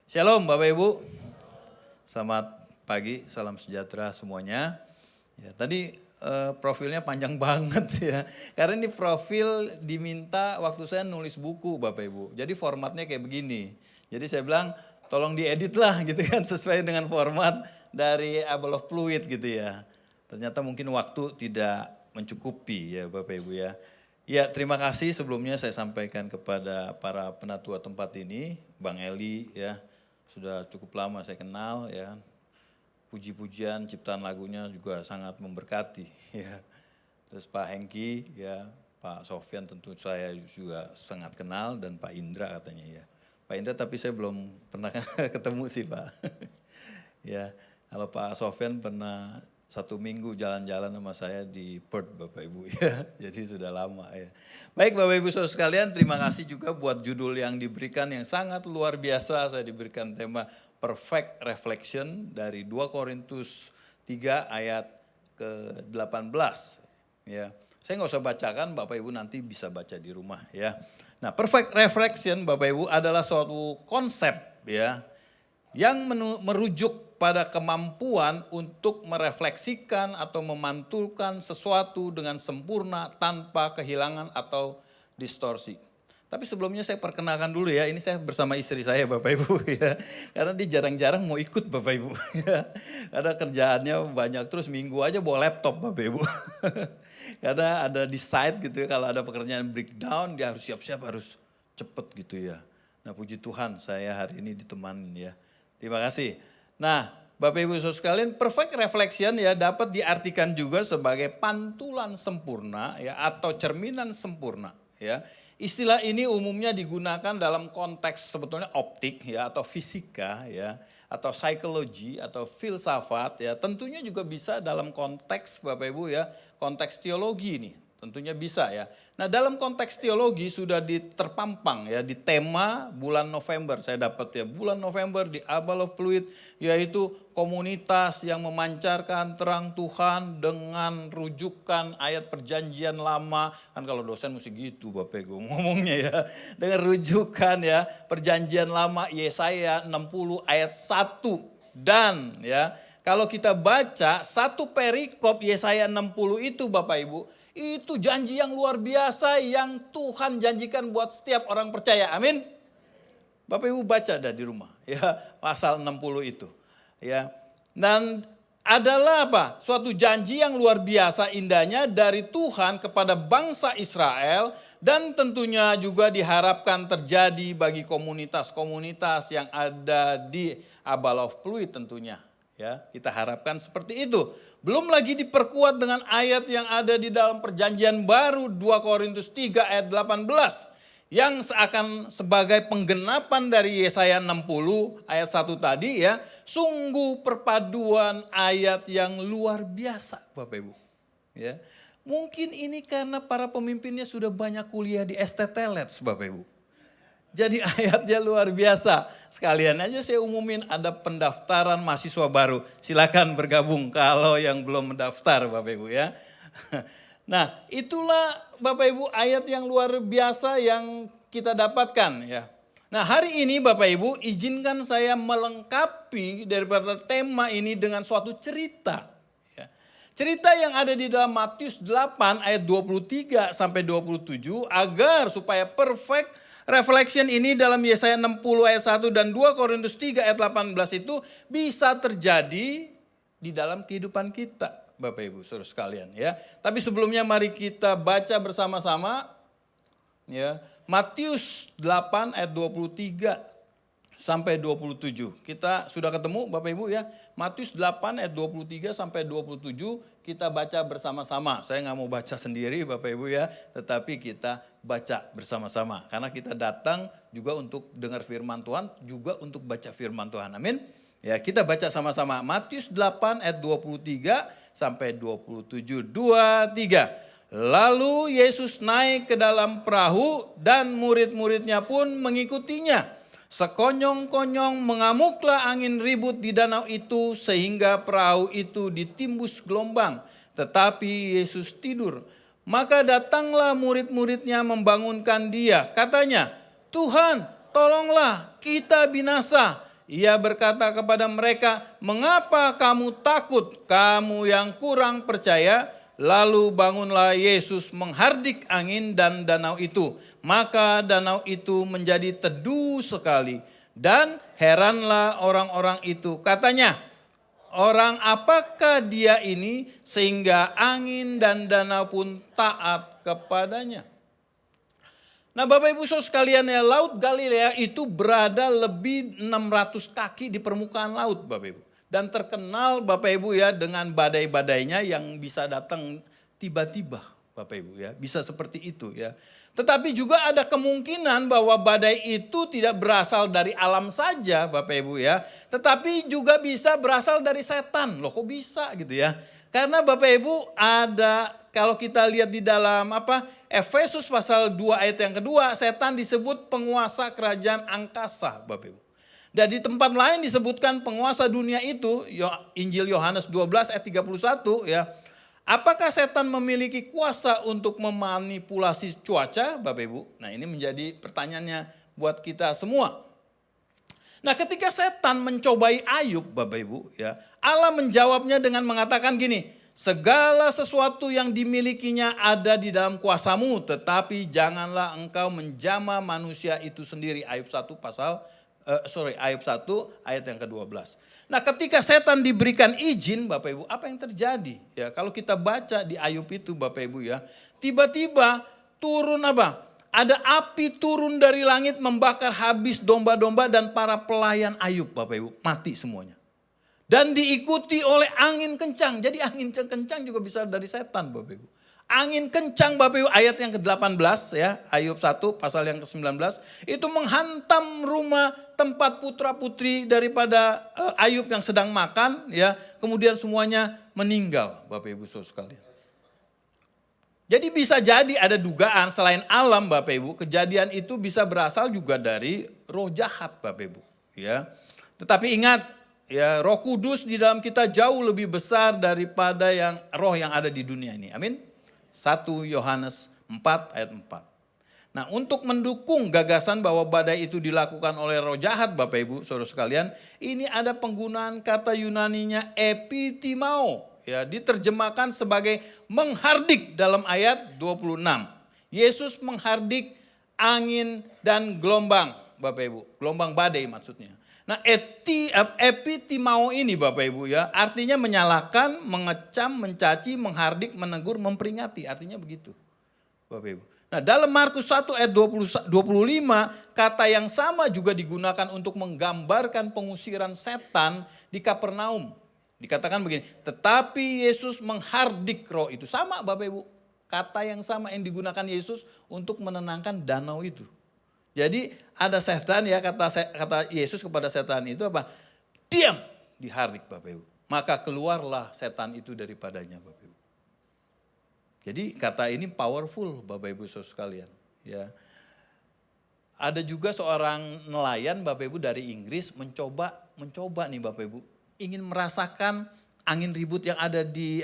Shalom Bapak Ibu, selamat pagi, salam sejahtera semuanya. Ya, tadi profilnya panjang banget ya, karena ini profil diminta waktu saya nulis buku Bapak Ibu. Jadi formatnya kayak begini. Jadi saya bilang tolong diedit lah gitu kan, sesuai dengan format dari Able of Fluid gitu ya. Ternyata mungkin waktu tidak mencukupi ya Bapak Ibu ya. Ya, terima kasih sebelumnya saya sampaikan kepada para penatua tempat ini, Bang Eli ya, sudah cukup lama saya kenal ya. Puji-pujian ciptaan lagunya juga sangat memberkati ya. Terus Pak Hengki ya, Pak Sofyan tentu saya juga sangat kenal dan Pak Indra katanya ya. Pak Indra tapi saya belum pernah ketemu sih Pak. Ya, kalau Pak Sofyan pernah 1 minggu jalan-jalan sama saya di Perth Bapak Ibu ya, jadi sudah lama ya. Baik Bapak Ibu saudara sekalian, terima kasih juga buat judul yang diberikan yang sangat luar biasa. Saya diberikan tema Perfect Reflection dari 2 Korintus 3 ayat ke-18 ya. Saya nggak usah bacakan, Bapak Ibu nanti bisa baca di rumah ya. Nah, Perfect Reflection Bapak Ibu adalah suatu konsep ya yang merujuk pada kemampuan untuk merefleksikan atau memantulkan sesuatu dengan sempurna tanpa kehilangan atau distorsi. Tapi sebelumnya saya perkenalkan dulu ya, ini saya bersama istri saya Bapak Ibu ya. Karena dia jarang-jarang mau ikut Bapak Ibu ya. Karena kerjaannya banyak, terus minggu aja bawa laptop Bapak Ibu. Karena ada di site gitu ya, kalau ada pekerjaan breakdown dia harus siap-siap, harus cepet gitu ya. Nah puji Tuhan saya hari ini ditemanin ya. Terima kasih. Nah, Bapak Ibu Saudara sekalian, perfect reflection ya dapat diartikan juga sebagai pantulan sempurna ya atau cerminan sempurna ya. Istilah ini umumnya digunakan dalam konteks sebetulnya optik ya atau fisika ya atau psikologi atau filsafat ya. Tentunya juga bisa dalam konteks Bapak Ibu ya, konteks teologi ini. Tentunya bisa ya. Nah dalam konteks teologi sudah terpampang ya di tema bulan November. Saya dapat ya bulan November di Able of Fluid, yaitu komunitas yang memancarkan terang Tuhan dengan rujukan ayat perjanjian lama. Kan kalau dosen mesti gitu Bapak Ibu ngomongnya ya. Dengan rujukan ya perjanjian lama Yesaya 60 ayat 1. Dan ya kalau kita baca satu perikop Yesaya 60 itu Bapak Ibu, itu janji yang luar biasa yang Tuhan janjikan buat setiap orang percaya. Amin. Bapak Ibu baca dah di rumah ya pasal 60 itu. Ya. Dan adalah apa? Suatu janji yang luar biasa indahnya dari Tuhan kepada bangsa Israel dan tentunya juga diharapkan terjadi bagi komunitas-komunitas yang ada di Able of Fluid tentunya. Ya, kita harapkan seperti itu. Belum lagi diperkuat dengan ayat yang ada di dalam perjanjian baru 2 Korintus 3 ayat 18 yang seakan sebagai penggenapan dari Yesaya 60 ayat 1 tadi ya. Sungguh perpaduan ayat yang luar biasa Bapak Ibu. Ya. Mungkin ini karena para pemimpinnya sudah banyak kuliah di STT-LETS Bapak Ibu. Jadi ayatnya luar biasa. Sekalian aja saya umumin ada pendaftaran mahasiswa baru. Silakan bergabung kalau yang belum mendaftar Bapak Ibu ya. Nah itulah Bapak Ibu ayat yang luar biasa yang kita dapatkan ya. Nah hari ini Bapak Ibu izinkan saya melengkapi daripada tema ini dengan suatu cerita. Ya. Cerita yang ada di dalam Matius 8 ayat 23 sampai 27 agar supaya perfect reflection ini dalam Yesaya 60 ayat 1 dan 2 Korintus 3 ayat 18 itu bisa terjadi di dalam kehidupan kita Bapak Ibu Saudara sekalian ya. Tapi sebelumnya mari kita baca bersama-sama ya Matius 8 ayat 23 sampai 27. Kita sudah ketemu Bapak Ibu ya. Matius 8 ayat 23 sampai 27 kita baca bersama-sama. Saya nggak mau baca sendiri Bapak Ibu ya. Tetapi kita baca bersama-sama. Karena kita datang juga untuk dengar firman Tuhan. Juga untuk baca firman Tuhan. Amin. Ya kita baca sama-sama. Matius 8 ayat 23 sampai 27. 2, 3. Lalu Yesus naik ke dalam perahu dan murid-muridnya pun mengikutinya. Sekonyong-konyong mengamuklah angin ribut di danau itu sehingga perahu itu ditimbus gelombang. Tetapi Yesus tidur. Maka datanglah murid-muridnya membangunkan dia. Katanya, Tuhan tolonglah kita binasa. Ia berkata kepada mereka, "Mengapa kamu takut, kamu yang kurang percaya?" Lalu bangunlah Yesus menghardik angin dan danau itu. Maka danau itu menjadi teduh sekali. Dan heranlah orang-orang itu. Katanya, "Orang apakah dia ini sehingga angin dan danau pun taat kepadanya?" Nah Bapak Ibu Saudara sekalian ya, Laut Galilea itu berada lebih 600 kaki di permukaan laut Bapak Ibu. Dan terkenal Bapak Ibu ya dengan badai-badainya yang bisa datang tiba-tiba Bapak Ibu ya. Bisa seperti itu ya. Tetapi juga ada kemungkinan bahwa badai itu tidak berasal dari alam saja Bapak Ibu ya. Tetapi juga bisa berasal dari setan. Loh kok bisa gitu ya. Karena Bapak Ibu ada, kalau kita lihat di dalam Efesus pasal 2 ayat yang kedua, setan disebut penguasa kerajaan angkasa Bapak Ibu. Dan di tempat lain disebutkan penguasa dunia itu, Injil Yohanes 12 ayat 31 ya. Apakah setan memiliki kuasa untuk memanipulasi cuaca Bapak Ibu? Nah ini menjadi pertanyaannya buat kita semua. Nah ketika setan mencobai Ayub Bapak Ibu ya, Allah menjawabnya dengan mengatakan gini, "Segala sesuatu yang dimilikinya ada di dalam kuasamu, tetapi janganlah engkau menjamah manusia itu sendiri." Ayub 1 ayat yang ke-12. Nah ketika setan diberikan izin Bapak Ibu, apa yang terjadi? Ya kalau kita baca di Ayub itu Bapak Ibu ya, tiba-tiba turun ada api turun dari langit membakar habis domba-domba dan para pelayan Ayub Bapak Ibu. Mati semuanya. Dan diikuti oleh angin kencang. Jadi angin kencang juga bisa dari setan Bapak Ibu. Angin kencang Bapak Ibu ayat yang ke-18 ya. Ayub 1 pasal yang ke-19. Itu menghantam rumah tempat putra-putri daripada Ayub yang sedang makan. Ya. Kemudian semuanya meninggal Bapak Ibu saudara sekalian. Jadi bisa jadi ada dugaan selain alam Bapak Ibu, kejadian itu bisa berasal juga dari roh jahat Bapak Ibu. Ya. Tetapi ingat, ya Roh Kudus di dalam kita jauh lebih besar daripada roh yang ada di dunia ini. Amin. 1 Yohanes 4 ayat 4. Nah untuk mendukung gagasan bahwa badai itu dilakukan oleh roh jahat Bapak Ibu saudara sekalian, ini ada penggunaan kata Yunaninya epitimao. Ya, diterjemahkan sebagai menghardik dalam ayat 26. Yesus menghardik angin dan gelombang, Bapak Ibu. Gelombang badai maksudnya. Nah, epitimao ini Bapak Ibu ya, artinya menyalahkan, mengecam, mencaci, menghardik, menegur, memperingati. Artinya begitu, Bapak Ibu. Nah, dalam Markus 1 ayat 25, kata yang sama juga digunakan untuk menggambarkan pengusiran setan di Kapernaum. Dikatakan begini, tetapi Yesus menghardik roh itu. Sama Bapak Ibu, kata yang sama yang digunakan Yesus untuk menenangkan danau itu. Jadi ada setan ya, kata Yesus kepada setan itu apa? Diam, dihardik Bapak Ibu. Maka keluarlah setan itu daripadanya Bapak Ibu. Jadi kata ini powerful Bapak Ibu saudara sekalian. Ya. Ada juga seorang nelayan Bapak Ibu dari Inggris mencoba nih Bapak Ibu. Ingin merasakan angin ribut yang ada di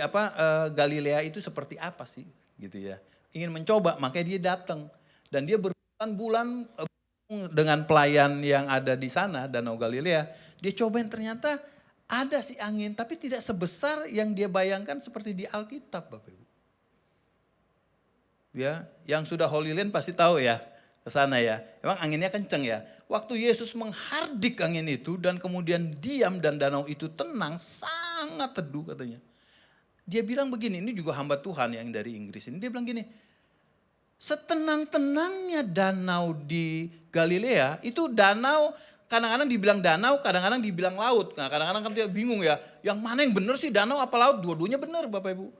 Galilea itu seperti apa sih gitu ya. Ingin mencoba, makanya dia datang dan dia berbulan-bulan dengan pelayan yang ada di sana Danau Galilea. Dia cobain ternyata ada sih angin tapi tidak sebesar yang dia bayangkan seperti di Alkitab Bapak Ibu. Ya, yang sudah Holy Land pasti tahu ya ke sana ya. Emang anginnya kenceng ya. Waktu Yesus menghardik angin itu dan kemudian diam dan danau itu tenang, sangat teduh katanya. Dia bilang begini, ini juga hamba Tuhan yang dari Inggris ini. Dia bilang gini, setenang-tenangnya danau di Galilea, itu danau kadang-kadang dibilang danau, kadang-kadang dibilang laut. Nah kadang-kadang kan dia bingung ya, yang mana yang benar sih danau apa laut? Dua-duanya benar Bapak Ibu.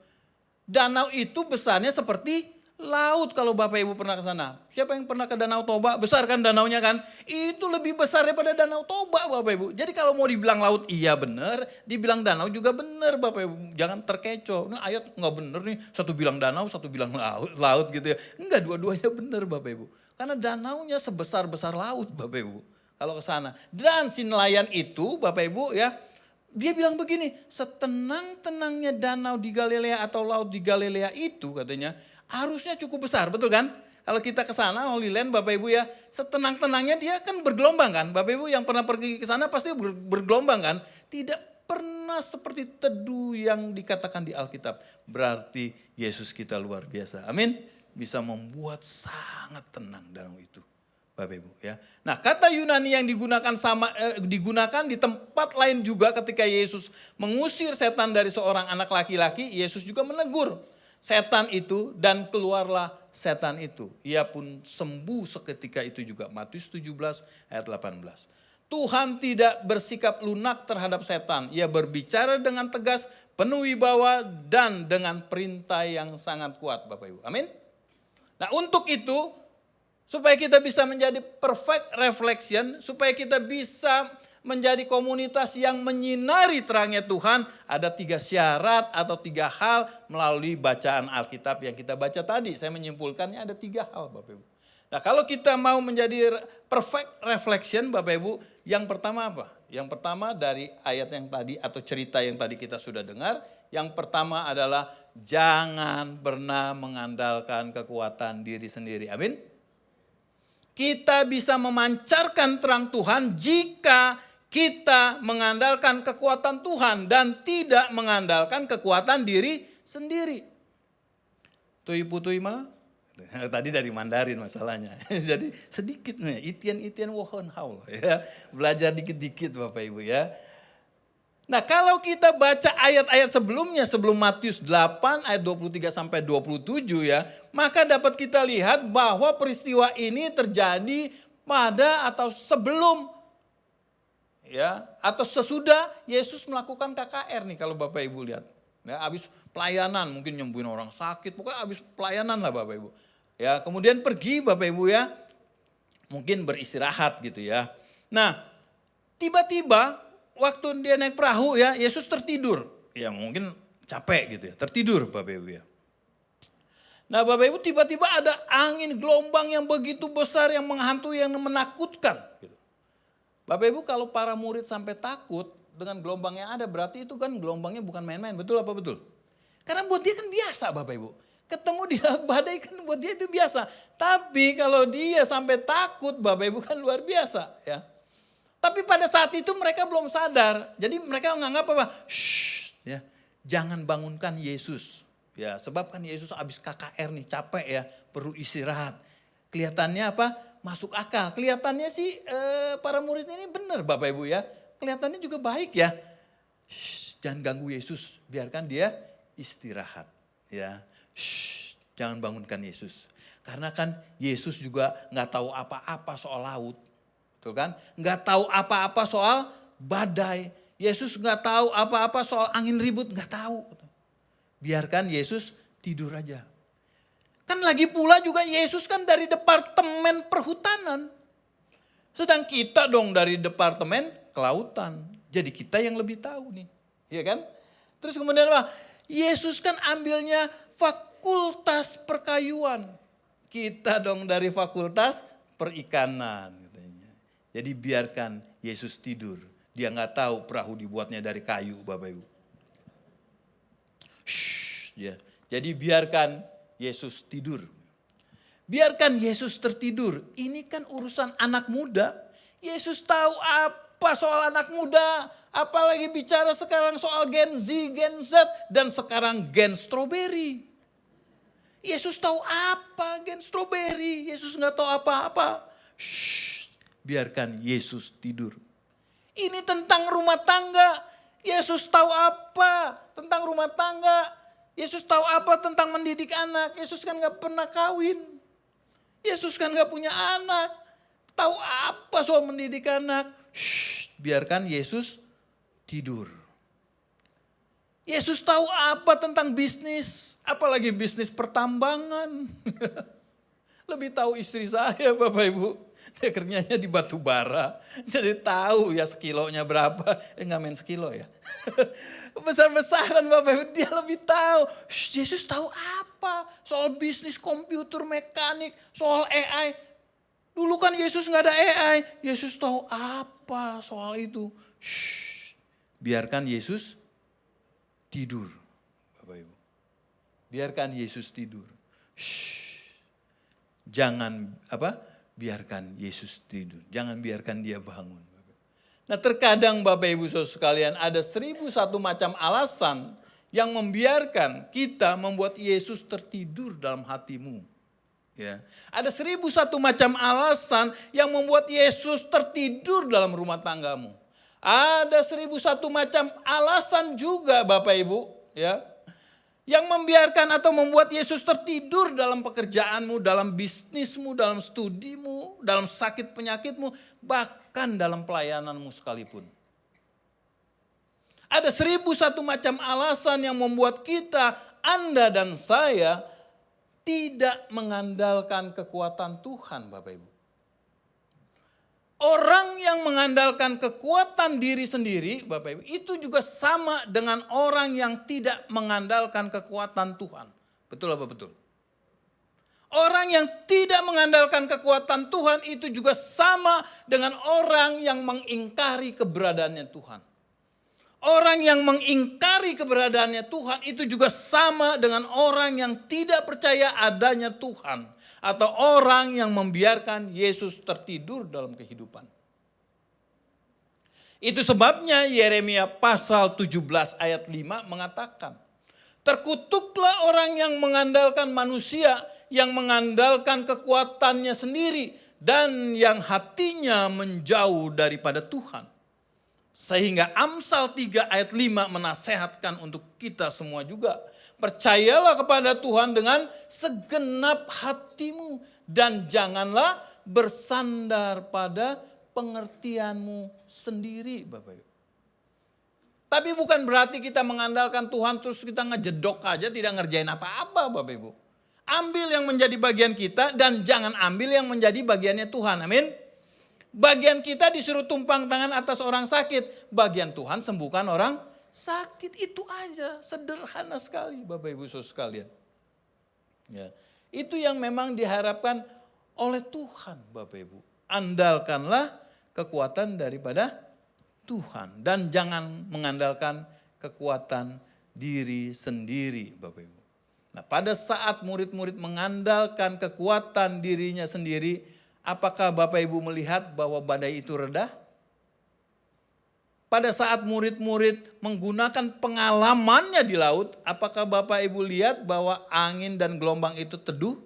Danau itu besarnya seperti laut kalau Bapak Ibu pernah ke sana. Siapa yang pernah ke Danau Toba? Besar kan danaunya kan? Itu lebih besar daripada Danau Toba Bapak Ibu. Jadi kalau mau dibilang laut iya benar, dibilang danau juga benar Bapak Ibu. Jangan terkecoh. Nah ayat nggak benar nih, satu bilang danau, satu bilang laut gitu ya. Enggak, dua-duanya benar Bapak Ibu. Karena danaunya sebesar-besar laut Bapak Ibu. Kalau ke sana. Dan si nelayan itu Bapak Ibu ya, dia bilang begini, setenang-tenangnya danau di Galilea atau laut di Galilea itu katanya, harusnya cukup besar, betul kan? Kalau kita ke sana Holy Land Bapak Ibu ya, setenang-tenangnya dia kan bergelombang kan. Bapak Ibu yang pernah pergi ke sana pasti bergelombang kan. Tidak pernah seperti teduh yang dikatakan di Alkitab. Berarti Yesus kita luar biasa. Amin. Bisa membuat sangat tenang dalam itu. Bapak Ibu ya. Nah, kata Yunani yang digunakan di tempat lain juga ketika Yesus mengusir setan dari seorang anak laki-laki, Yesus juga menegur setan itu dan keluarlah setan itu. Ia pun sembuh seketika itu juga. Matius 17 ayat 18. Tuhan tidak bersikap lunak terhadap setan. Ia berbicara dengan tegas, penuh wibawa dan dengan perintah yang sangat kuat, Bapak Ibu. Amin. Nah, untuk itu supaya kita bisa menjadi perfect reflection, supaya kita bisa menjadi komunitas yang menyinari terangnya Tuhan, ada 3 syarat atau 3 hal melalui bacaan Alkitab yang kita baca tadi. Saya menyimpulkannya ada 3 hal Bapak Ibu. Nah, kalau kita mau menjadi perfect reflection Bapak Ibu, yang pertama apa? Yang pertama dari ayat yang tadi atau cerita yang tadi kita sudah dengar, yang pertama adalah jangan pernah mengandalkan kekuatan diri sendiri. Amin. Kita bisa memancarkan terang Tuhan jika kita mengandalkan kekuatan Tuhan dan tidak mengandalkan kekuatan diri sendiri. Tui putui ma? Tadi dari Mandarin masalahnya. Jadi sedikit nih, itian wohon hao ya. Belajar dikit-dikit Bapak Ibu ya. Nah, kalau kita baca ayat-ayat sebelumnya, sebelum Matius 8 ayat 23 sampai 27 ya, maka dapat kita lihat bahwa peristiwa ini terjadi pada atau sebelum ya, atau sesudah Yesus melakukan KKR nih kalau Bapak Ibu lihat. Ya, habis pelayanan, mungkin nyembuhin orang sakit, pokoknya habis pelayanan lah Bapak Ibu. Ya, kemudian pergi Bapak Ibu ya, mungkin beristirahat gitu ya. Nah, tiba-tiba waktu dia naik perahu ya, Yesus tertidur. Ya mungkin capek gitu ya, tertidur Bapak Ibu ya. Nah Bapak Ibu tiba-tiba ada angin gelombang yang begitu besar yang menghantui, yang menakutkan. Gitu. Bapak Ibu kalau para murid sampai takut dengan gelombang yang ada, berarti itu kan gelombangnya bukan main-main, betul apa betul? Karena buat dia kan biasa Bapak Ibu. Ketemu di laut badai kan buat dia itu biasa. Tapi kalau dia sampai takut Bapak Ibu kan luar biasa ya. Tapi pada saat itu mereka belum sadar. Jadi mereka menganggap apa? Shh, ya, jangan bangunkan Yesus. Ya, sebab kan Yesus habis KKR nih, capek ya, perlu istirahat. Kelihatannya apa? Masuk akal. Kelihatannya sih para murid ini benar Bapak Ibu ya. Kelihatannya juga baik ya. Shh, jangan ganggu Yesus, biarkan dia istirahat. Ya, shh, jangan bangunkan Yesus. Karena kan Yesus juga nggak tahu apa-apa soal laut. Betul kan? Nggak tahu apa-apa soal badai. Yesus nggak tahu apa-apa soal angin ribut, nggak tahu. Biarkan Yesus tidur aja. Kan lagi pula juga Yesus kan dari departemen perhutanan. Sedang kita dong dari departemen kelautan. Jadi kita yang lebih tahu nih. Iya kan? Terus kemudian apa? Yesus kan ambilnya fakultas perkayuan. Kita dong dari fakultas perikanan. Jadi biarkan Yesus tidur. Dia nggak tahu perahu dibuatnya dari kayu Bapak Ibu. Shh, ya. Jadi biarkan Yesus tidur. Biarkan Yesus tertidur. Ini kan urusan anak muda. Yesus tahu apa soal anak muda. Apalagi bicara sekarang soal Gen Z, Gen Z. Dan sekarang Gen Strawberry. Yesus tahu apa Gen Strawberry. Yesus nggak tahu apa-apa. Shh. Biarkan Yesus tidur. Ini tentang rumah tangga. Yesus tahu apa tentang rumah tangga. Yesus tahu apa tentang mendidik anak. Yesus kan gak pernah kawin. Yesus kan gak punya anak. Tahu apa soal mendidik anak. Shh, biarkan Yesus tidur. Yesus tahu apa tentang bisnis. Apalagi bisnis pertambangan. Lebih tahu istri saya Bapak Ibu. Dia kerjanya di batu bara. Jadi tahu ya sekilonya berapa. Enggak main sekilo ya. Besar-besaran Bapak Ibu. Dia lebih tahu. Yesus tahu apa. Soal bisnis komputer mekanik. Soal AI. Dulu kan Yesus nggak ada AI. Yesus tahu apa soal itu. Shh, biarkan Yesus tidur. Bapak Ibu. Biarkan Yesus tidur. Shh. Jangan biarkan Yesus tidur. Jangan biarkan dia bangun. Nah terkadang Bapak Ibu Saudara sekalian ada 1001 macam alasan yang membiarkan kita membuat Yesus tertidur dalam hatimu. Ya. Ada 1001 macam alasan yang membuat Yesus tertidur dalam rumah tanggamu. Ada 1001 macam alasan juga Bapak Ibu, ya, yang membiarkan atau membuat Yesus tertidur dalam pekerjaanmu, dalam bisnismu, dalam studimu, dalam sakit penyakitmu, bahkan dalam pelayananmu sekalipun. Ada 1001 macam alasan yang membuat kita, Anda dan saya, tidak mengandalkan kekuatan Tuhan, Bapak Ibu. Orang yang mengandalkan kekuatan diri sendiri, Bapak Ibu, itu juga sama dengan orang yang tidak mengandalkan kekuatan Tuhan. Betul apa betul? Orang yang tidak mengandalkan kekuatan Tuhan itu juga sama dengan orang yang mengingkari keberadaannya Tuhan. Orang yang mengingkari keberadaannya Tuhan itu juga sama dengan orang yang tidak percaya adanya Tuhan. Atau orang yang membiarkan Yesus tertidur dalam kehidupan. Itu sebabnya Yeremia pasal 17 ayat 5 mengatakan, terkutuklah orang yang mengandalkan manusia, yang mengandalkan kekuatannya sendiri, dan yang hatinya menjauh daripada Tuhan. Sehingga Amsal 3 ayat 5 menasehatkan untuk kita semua juga. Percayalah kepada Tuhan dengan segenap hatimu dan janganlah bersandar pada pengertianmu sendiri, Bapak Ibu. Tapi bukan berarti kita mengandalkan Tuhan terus kita ngejedok aja tidak ngerjain apa-apa, Bapak Ibu. Ambil yang menjadi bagian kita dan jangan ambil yang menjadi bagiannya Tuhan. Amin. Bagian kita disuruh tumpang tangan atas orang sakit, bagian Tuhan sembuhkan orang sakit. Itu aja, sederhana sekali Bapak Ibu Saudara sekalian. Ya, itu yang memang diharapkan oleh Tuhan Bapak Ibu. Andalkanlah kekuatan daripada Tuhan dan jangan mengandalkan kekuatan diri sendiri Bapak Ibu. Nah, pada saat murid-murid mengandalkan kekuatan dirinya sendiri, apakah Bapak Ibu melihat bahwa badai itu reda? Pada saat murid-murid menggunakan pengalamannya di laut, apakah Bapak Ibu lihat bahwa angin dan gelombang itu teduh?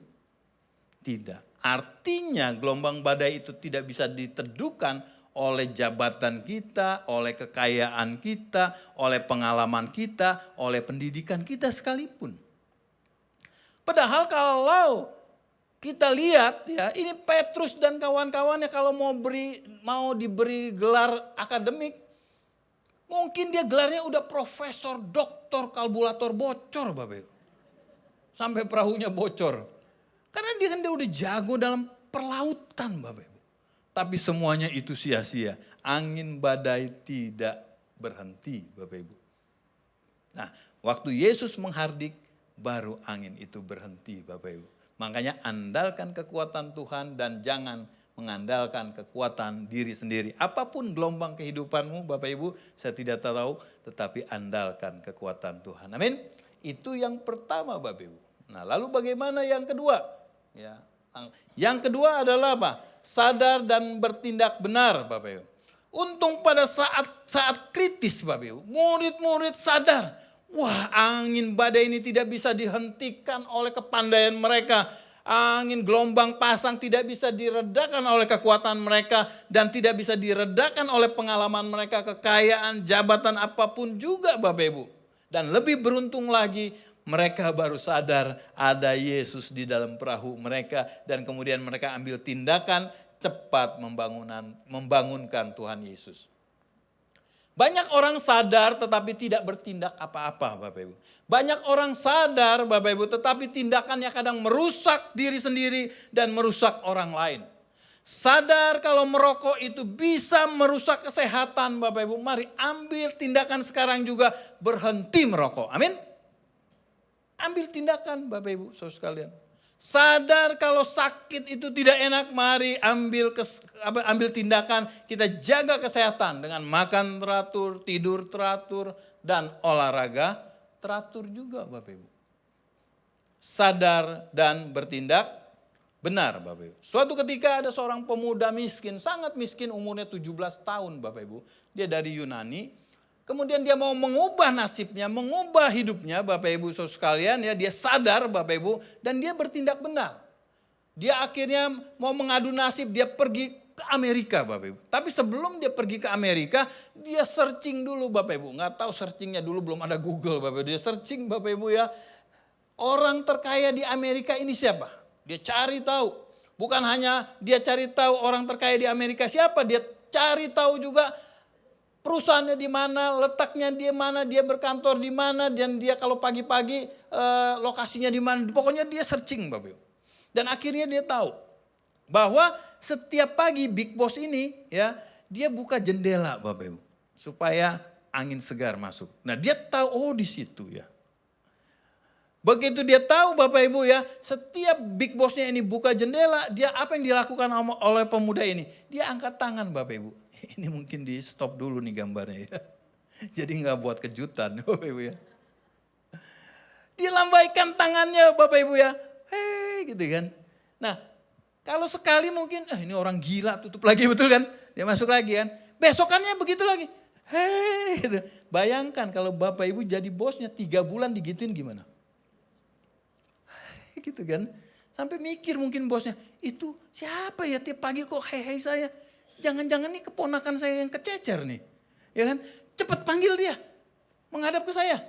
Tidak. Artinya gelombang badai itu tidak bisa diteduhkan oleh jabatan kita, oleh kekayaan kita, oleh pengalaman kita, oleh pendidikan kita sekalipun. Padahal kalau kita lihat ya, ini Petrus dan kawan-kawannya kalau mau diberi gelar akademik, mungkin dia gelarnya udah profesor, doktor, kalkulator bocor Bapak Ibu. Sampai perahunya bocor. Karena dia kan udah jago dalam perlautan Bapak Ibu. Tapi semuanya itu sia-sia. Angin badai tidak berhenti Bapak Ibu. Nah, waktu Yesus menghardik, baru angin itu berhenti Bapak Ibu. Makanya andalkan kekuatan Tuhan dan jangan mengandalkan kekuatan diri sendiri. Apapun gelombang kehidupanmu Bapak Ibu, saya tidak tahu, tetapi andalkan kekuatan Tuhan. Amin. Itu yang pertama Bapak Ibu. Nah, lalu bagaimana yang kedua? Ya, yang kedua adalah apa? Sadar dan bertindak benar Bapak Ibu. Untung pada saat kritis Bapak Ibu, murid-murid sadar, wah angin badai ini tidak bisa dihentikan oleh kepandaian mereka. Angin gelombang pasang tidak bisa diredakan oleh kekuatan mereka dan tidak bisa diredakan oleh pengalaman mereka, kekayaan, jabatan apapun juga Bapak Ibu. Dan lebih beruntung lagi mereka baru sadar ada Yesus di dalam perahu mereka dan kemudian mereka ambil tindakan cepat membangunkan Tuhan Yesus. Banyak orang sadar tetapi tidak bertindak apa-apa Bapak Ibu. Banyak orang sadar Bapak Ibu tetapi tindakannya kadang merusak diri sendiri dan merusak orang lain. Sadar kalau merokok itu bisa merusak kesehatan Bapak Ibu. Mari ambil tindakan sekarang juga berhenti merokok. Amin. Ambil tindakan Bapak Ibu saudara sekalian. Sadar kalau sakit itu tidak enak, mari ambil tindakan, kita jaga kesehatan dengan makan teratur, tidur teratur, dan olahraga teratur juga Bapak Ibu. Sadar dan bertindak Benar Bapak Ibu. Suatu ketika ada seorang pemuda miskin, sangat miskin, umurnya 17 tahun Bapak Ibu. Dia dari Yunani. Kemudian dia mau mengubah nasibnya, mengubah hidupnya Bapak Ibu saudara sekalian ya. Dia sadar Bapak Ibu dan dia bertindak benar. Dia akhirnya mau mengadu nasib, dia pergi ke Amerika Bapak Ibu. Tapi sebelum dia pergi ke Amerika, dia searching dulu Bapak Ibu. Nggak tahu searchingnya dulu, belum ada Google Bapak Ibu. Dia searching Bapak Ibu ya. Orang terkaya di Amerika ini siapa? Dia cari tahu. Bukan hanya dia cari tahu orang terkaya di Amerika siapa, dia cari tahu juga perusahaannya di mana, letaknya di mana, dia berkantor di mana, dan dia kalau pagi-pagi lokasinya di mana. Pokoknya dia searching Bapak Ibu. Dan akhirnya dia tahu bahwa setiap pagi Big Boss ini ya, dia buka jendela Bapak Ibu supaya angin segar masuk. Nah, dia tahu oh di situ ya. Begitu dia tahu Bapak Ibu ya, setiap Big Boss-nya ini buka jendela, dia apa yang dilakukan oleh pemuda ini? Dia angkat tangan Bapak Ibu. Ini mungkin di stop dulu nih gambarnya ya. Jadi nggak buat kejutan Bapak Ibu ya. Dia lambaikan tangannya Bapak Ibu ya. Hei gitu kan. Nah kalau sekali mungkin ini orang gila, tutup lagi betul kan. Dia masuk lagi kan. Besokannya begitu lagi. Hei gitu. Bayangkan kalau Bapak Ibu jadi bosnya 3 bulan digituin gimana? Gitu kan. Sampai mikir mungkin bosnya, itu siapa ya tiap pagi kok hei saya. Jangan-jangan nih keponakan saya yang kececer nih. Ya kan, cepat panggil dia. Menghadap ke saya.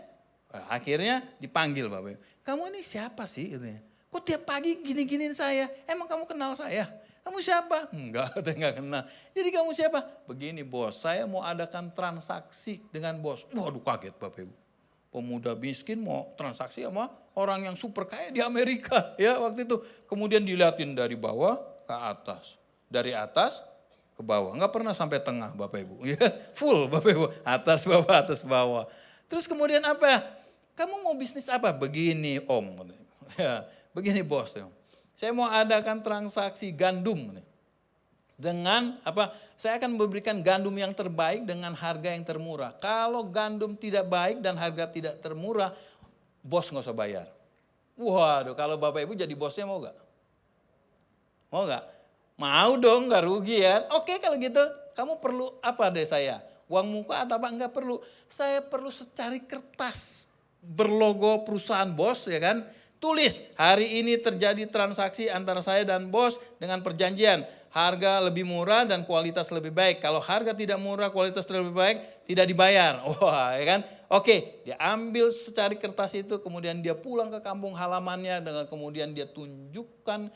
Nah, akhirnya dipanggil Bapak. Kamu ini siapa sih? Katanya. Kok tiap pagi gini-giniin saya? Emang kamu kenal saya? Kamu siapa? Enggak, enggak kenal. Jadi kamu siapa? Begini bos, saya mau adakan transaksi dengan bos. Waduh kaget Bapak Ibu. Pemuda miskin mau transaksi sama orang yang super kaya di Amerika ya waktu itu. Kemudian dilihatin dari bawah ke atas, dari atas ke bawah, nggak pernah sampai tengah Bapak Ibu, ya full Bapak Ibu, atas bawah. Terus kemudian apa? Kamu mau bisnis apa? Begini Om, ya, begini bos, saya mau adakan transaksi gandum. Dengan apa? Saya akan memberikan gandum yang terbaik dengan harga yang termurah. Kalau gandum tidak baik dan harga tidak termurah, bos nggak usah bayar. Waduh, kalau Bapak Ibu jadi bosnya mau nggak? Mau nggak? Mau dong, nggak rugi ya. Oke kalau gitu, kamu perlu apa deh saya? Uang muka atau apa? Nggak perlu. Saya perlu secari kertas berlogo perusahaan bos ya kan. Tulis, hari ini terjadi transaksi antara saya dan bos dengan perjanjian. Harga lebih murah dan kualitas lebih baik. Kalau harga tidak murah, kualitas lebih baik, tidak dibayar. Wah, ya kan? Oke, dia ambil secari kertas itu, kemudian dia pulang ke kampung halamannya, dengan kemudian dia tunjukkan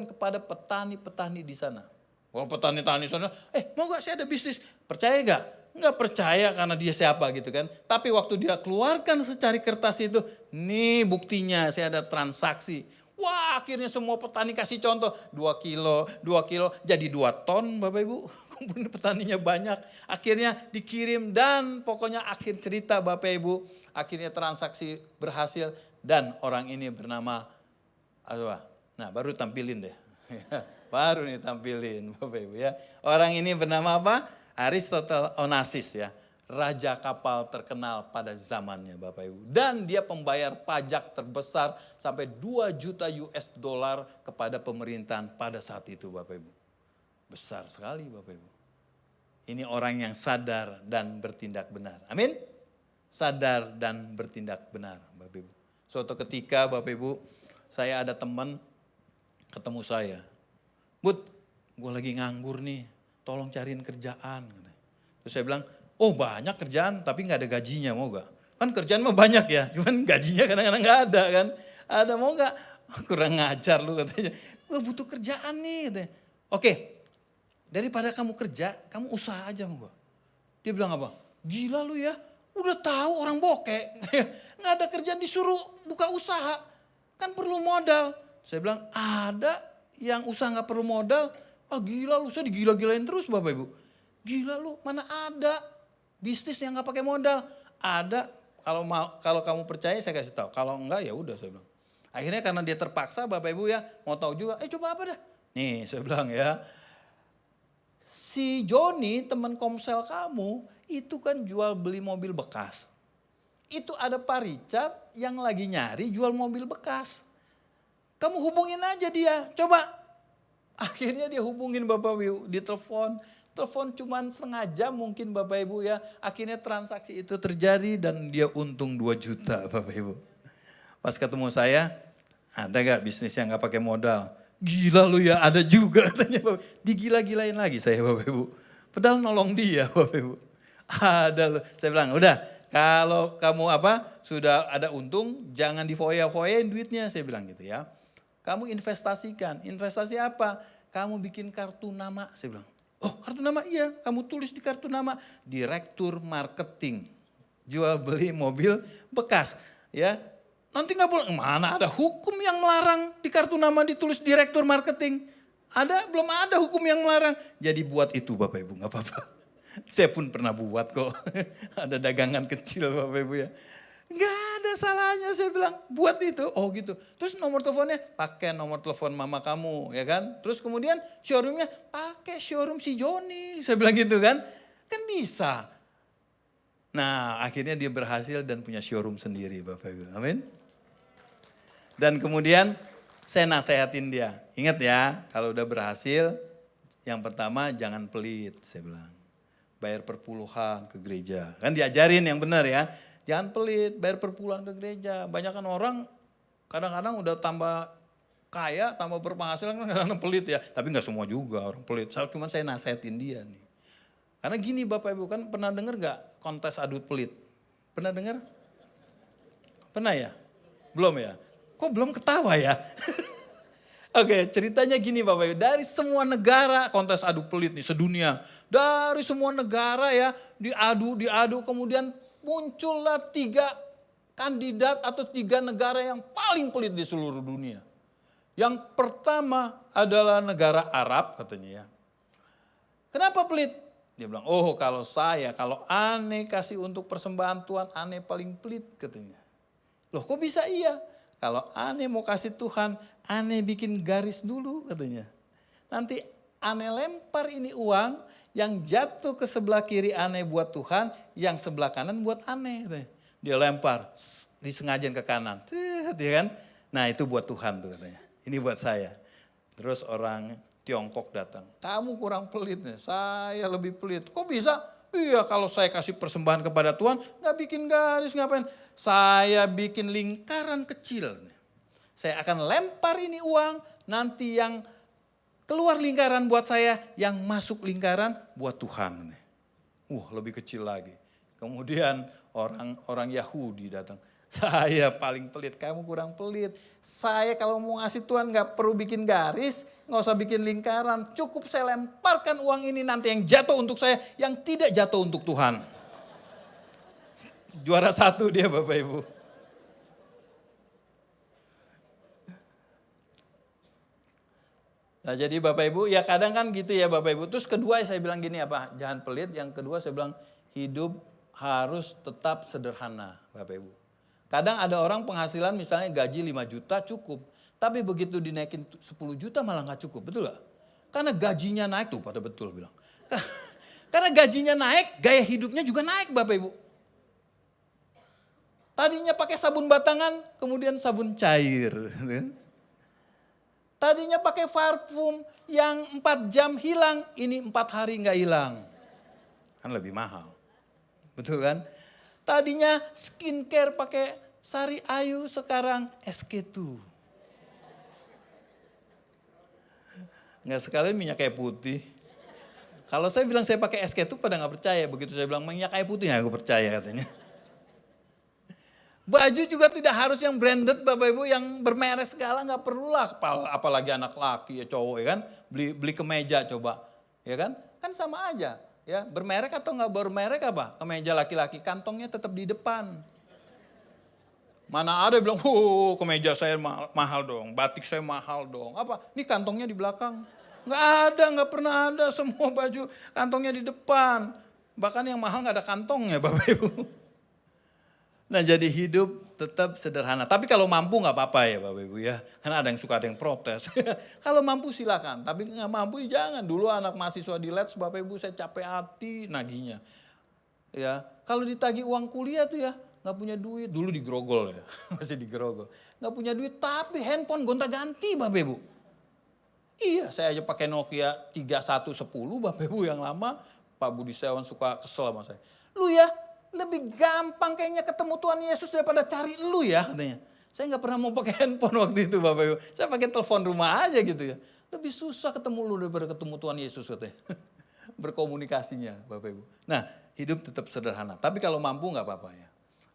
kepada petani-petani di sana. Oh, petani-petani di sana, mau gak saya ada bisnis? Percaya gak? Nggak percaya karena dia siapa gitu kan. Tapi waktu dia keluarkan secari kertas itu, nih buktinya saya ada transaksi. Wah akhirnya semua petani kasih contoh 2 kilo jadi 2 ton Bapak Ibu. Kemudian petaninya banyak, akhirnya dikirim dan pokoknya akhir cerita Bapak Ibu. Akhirnya transaksi berhasil dan orang ini bernama apa? Nah baru tampilin deh. Baru nih tampilin Bapak Ibu ya. Orang ini bernama apa? Aristotle Onassis ya. Raja kapal terkenal pada zamannya Bapak Ibu. Dan dia pembayar pajak terbesar sampai 2 juta US dollar kepada pemerintahan pada saat itu Bapak Ibu. Besar sekali Bapak Ibu. Ini orang yang sadar dan bertindak benar. Amin. Sadar dan bertindak benar Bapak Ibu. Suatu ketika Bapak Ibu, saya ada teman ketemu saya. Bud, gue lagi nganggur nih, tolong cariin kerjaan. Terus saya bilang, oh banyak kerjaan tapi gak ada gajinya, mau gak? Kan kerjaan mah banyak ya, cuman gajinya kadang-kadang gak ada kan. Ada mau gak? Kurang ngajar lu katanya. Gue butuh kerjaan nih katanya. Oke, daripada kamu kerja, kamu usaha aja mau gak? Dia bilang apa? Gila lu ya, udah tahu orang bokek. Gak ada kerjaan disuruh buka usaha. Kan perlu modal. Saya bilang ada yang usaha gak perlu modal. Ah gila lu, saya digila-gilain terus Bapak Ibu. Gila lu, mana ada bisnis yang nggak pakai modal? Ada. Kalau kamu percaya saya kasih tahu. Kalau enggak ya udah saya bilang. Akhirnya karena dia terpaksa Bapak Ibu ya mau tahu juga. Coba apa dah? Nih saya bilang ya. Si Joni teman komsel kamu itu kan jual beli mobil bekas. Itu ada Pak Richard yang lagi nyari jual mobil bekas. Kamu hubungin aja dia, coba. Akhirnya dia hubungin Bapak Ibu, ditelepon. Telepon cuman setengah jam mungkin Bapak Ibu ya. Akhirnya transaksi itu terjadi dan dia untung 2 juta Bapak Ibu. Pas ketemu saya, ada gak bisnis yang gak pakai modal? Gila lu ya, ada juga katanya Bapak. Digila-gilain lagi saya Bapak Ibu. Padahal nolong dia Bapak Ibu. Ada loh. Saya bilang, udah kalau kamu sudah ada untung, jangan difoya-foyain duitnya. Saya bilang gitu ya. Kamu investasikan. Investasi apa? Kamu bikin kartu nama. Saya bilang, oh kartu nama iya. Kamu tulis di kartu nama. Direktur marketing. Jual beli mobil bekas. Ya, nanti nggak boleh. Mana ada hukum yang melarang di kartu nama ditulis direktur marketing. Ada? Belum ada hukum yang melarang. Jadi buat itu Bapak Ibu, nggak apa-apa. Saya pun pernah buat kok. Ada dagangan kecil Bapak Ibu ya. Nggak ada salahnya saya bilang, buat itu, oh gitu. Terus nomor teleponnya, pakai nomor telepon mama kamu ya kan. Terus kemudian showroomnya, pakai showroom si Joni. Saya bilang gitu kan bisa. Nah akhirnya dia berhasil dan punya showroom sendiri Bapak Ibu, amin. Dan kemudian saya nasehatin dia, ingat ya kalau udah berhasil, yang pertama jangan pelit saya bilang. Bayar perpuluhan ke gereja, kan diajarin yang benar ya. Jangan pelit, bayar perpuluhan ke gereja. Banyak kan orang kadang-kadang udah tambah kaya, tambah berpenghasilan kan kadang-kadang pelit ya. Tapi nggak semua juga orang pelit. Cuma saya nasihatin dia nih. Karena gini Bapak Ibu, kan pernah dengar nggak kontes adu pelit? Pernah dengar? Pernah ya? Belum ya? Kok belum ketawa ya? Oke, ceritanya gini Bapak Ibu, dari semua negara kontes adu pelit nih sedunia. Dari semua negara ya diadu kemudian muncullah 3 kandidat atau 3 negara yang paling pelit di seluruh dunia. Yang pertama adalah negara Arab katanya ya. Kenapa pelit? Dia bilang, oh kalau aneh kasih untuk persembahan Tuhan, aneh paling pelit katanya. Loh kok bisa iya? Kalau aneh mau kasih Tuhan, aneh bikin garis dulu katanya. Nanti aneh lempar ini uang, yang jatuh ke sebelah kiri aneh buat Tuhan, yang sebelah kanan buat aneh. Dia lempar, disengajain ke kanan. Ya kan? Nah itu buat Tuhan tuh katanya. Ini buat saya. Terus orang Tiongkok datang. Kamu kurang pelit nih, saya lebih pelit. Kok bisa? Iya kalau saya kasih persembahan kepada Tuhan, gak bikin garis ngapain. Saya bikin lingkaran kecil. Saya akan lempar ini uang, nanti yang keluar lingkaran buat saya, yang masuk lingkaran buat Tuhan. Lebih kecil lagi. Kemudian orang Yahudi datang. Saya paling pelit, kamu kurang pelit. Saya kalau mau ngasih Tuhan gak perlu bikin garis, gak usah bikin lingkaran. Cukup saya lemparkan uang ini nanti yang jatuh untuk saya, yang tidak jatuh untuk Tuhan. Juara 1 dia Bapak Ibu. Nah jadi Bapak Ibu, ya kadang kan gitu ya Bapak Ibu. Terus kedua saya bilang gini jangan pelit. Yang kedua saya bilang hidup harus tetap sederhana Bapak Ibu. Kadang ada orang penghasilan misalnya gaji 5 juta cukup. Tapi begitu dinaikin 10 juta malah gak cukup, betul gak? Karena gajinya naik tuh pada betul bilang. Karena gajinya naik, gaya hidupnya juga naik Bapak Ibu. Tadinya pakai sabun batangan, kemudian sabun cair. Tadinya pakai parfum yang 4 jam hilang, ini 4 hari gak hilang. Kan lebih mahal. Betul kan? Tadinya skincare pakai Sari Ayu, sekarang SK2. Nggak sekalian minyak kayu putih. Kalau saya bilang saya pakai SK2 pada nggak percaya. Begitu saya bilang minyak kayu putih, aku percaya katanya. Baju juga tidak harus yang branded Bapak Ibu, yang bermerek segala nggak perlulah. Apalagi anak laki ya cowok ya kan, beli kemeja coba, ya kan? Kan sama aja. Ya, bermerek atau nggak bermerek apa? Kemeja laki-laki kantongnya tetap di depan. Mana ada yang bilang, kemeja saya mahal dong, batik saya mahal dong. Apa? Ini kantongnya di belakang. Nggak ada, nggak pernah ada, semua baju kantongnya di depan. Bahkan yang mahal nggak ada kantongnya Bapak Ibu. Nah jadi hidup tetap sederhana. Tapi kalau mampu nggak apa-apa ya Bapak Ibu ya. Karena ada yang suka, ada yang protes. Kalau mampu silakan, tapi nggak mampu jangan. Dulu anak mahasiswa di Lets Bapak Ibu saya capek hati naginya. Ya, kalau ditagih uang kuliah tuh ya nggak punya duit, dulu digerogol ya, masih digerogol. Nggak punya duit, tapi handphone gonta-ganti Bapak Ibu. Iya, saya aja pakai Nokia 3110 Bapak Ibu yang lama, Pak Budi Setiawan suka kesel sama saya. Lu ya, lebih gampang kayaknya ketemu Tuhan Yesus daripada cari lu ya katanya. Saya nggak pernah mau pakai handphone waktu itu Bapak Ibu, saya pakai telepon rumah aja gitu ya. Lebih susah ketemu lu daripada ketemu Tuhan Yesus katanya. Berkomunikasinya Bapak Ibu. Nah, hidup tetap sederhana, tapi kalau mampu nggak apa-apa ya.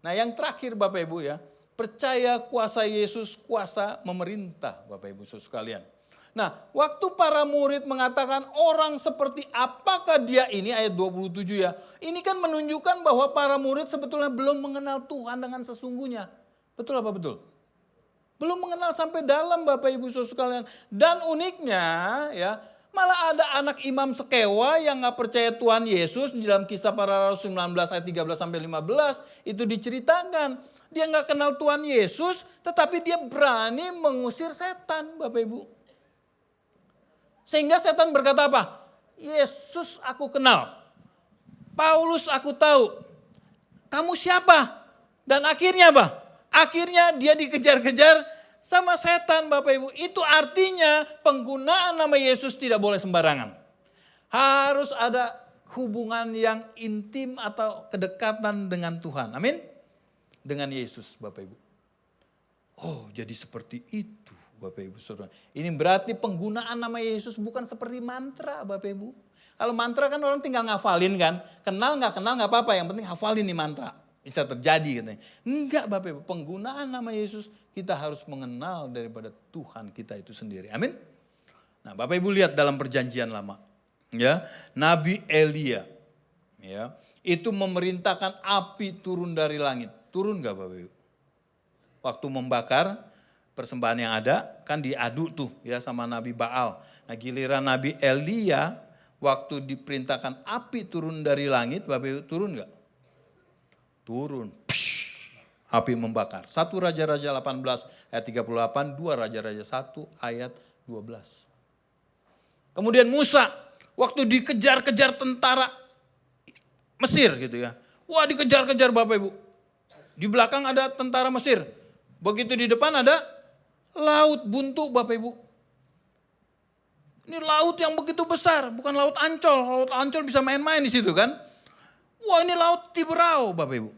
Nah yang terakhir Bapak Ibu ya, percaya kuasa Yesus, kuasa memerintah Bapak Ibu saudara sekalian. Nah waktu para murid mengatakan orang seperti apakah dia ini, ayat 27 ya. Ini kan menunjukkan bahwa para murid sebetulnya belum mengenal Tuhan dengan sesungguhnya. Betul apa betul? Belum mengenal sampai dalam Bapak Ibu saudara sekalian. Dan uniknya ya, malah ada anak imam sekewa yang gak percaya Tuhan Yesus. Di dalam Kisah Para Rasul 19 ayat 13-15 itu diceritakan. Dia gak kenal Tuhan Yesus tetapi dia berani mengusir setan Bapak Ibu. Sehingga setan berkata apa? Yesus aku kenal. Paulus aku tahu. Kamu siapa? Dan akhirnya apa? Akhirnya dia dikejar-kejar sama setan Bapak Ibu. Itu artinya penggunaan nama Yesus tidak boleh sembarangan. Harus ada hubungan yang intim atau kedekatan dengan Tuhan. Amin. Dengan Yesus Bapak Ibu. Oh jadi seperti itu Bapak Ibu Saudara. Ini berarti penggunaan nama Yesus bukan seperti mantra Bapak Ibu. Kalau mantra kan orang tinggal ngafalin kan. Kenal gak apa-apa, yang penting hafalin nih mantra. Bisa terjadi katanya. Enggak Bapak Ibu, penggunaan nama Yesus kita harus mengenal daripada Tuhan kita itu sendiri. Amin. Nah Bapak Ibu lihat dalam perjanjian lama. Ya, Nabi Elia ya, itu memerintahkan api turun dari langit. Turun enggak Bapak Ibu? Waktu membakar persembahan yang ada kan diadu tuh ya sama Nabi Baal. Nah giliran Nabi Elia waktu diperintahkan api turun dari langit, Bapak Ibu turun enggak? Turun, api membakar. 1 Raja-Raja 18 ayat 38, 2 Raja-Raja 1 ayat 12. Kemudian Musa, waktu dikejar-kejar tentara Mesir gitu ya. Wah dikejar-kejar Bapak Ibu. Di belakang ada tentara Mesir. Begitu di depan ada laut buntu Bapak Ibu. Ini laut yang begitu besar, bukan laut Ancol. Laut Ancol bisa main-main di situ kan. Wah ini laut Tiberau Bapak Ibu.